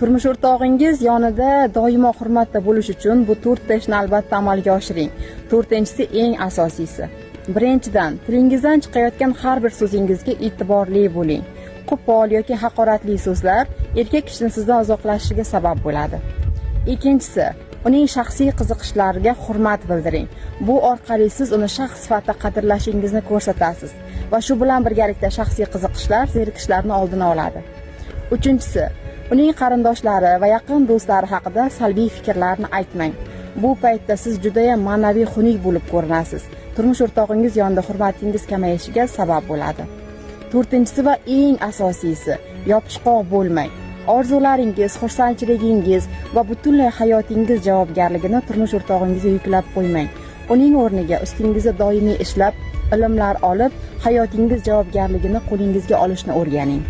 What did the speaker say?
Turmush o'rtog'ingiz yonida doimo hurmatda bo'lish uchun bu 4 ta ishni albatta amalga oshiring. 4-inchisi eng asosiysi. Birinchidan, tilingizdan chiqayotgan har bir so'zingizga e'tiborli bo'ling. Qo'pol yoki haqoratli so'zlar erkak kishini sizdan uzoqlashishiga sabab bo'ladi. Ikkinchisi, uning shaxsiy qiziqishlariga hurmat bildiring. Bu orqali siz uni shaxs sifatida qadrlashingizni ko'rsatasiz va shu bilan birgalikda shaxsiy qiziqishlar zerikishlarni oldini oladi. Uchinchisi, uning qarindoshlari va yaqin do'stlari haqida salbiy fikrlarni aytmang. Bu paytda siz juda ham ma'naviy xunuk bo'lib ko'rinasiz. Turmush o'rtog'ingiz yonida hurmatingiz kamayishiga sabab bo'ladi. 4-inchisi va eng asosiysi, yopishqoq bo'lmang. Orzularingiz, xursandchiligingiz va butunlay hayotingiz javobgarligini turmush o'rtog'ingizga yuklab qo'ymang. Uning o'rniga ustingizda doimiy ishlab, ilmlar olib, hayotingiz javobgarligini qo'lingizga olishni o'rganing.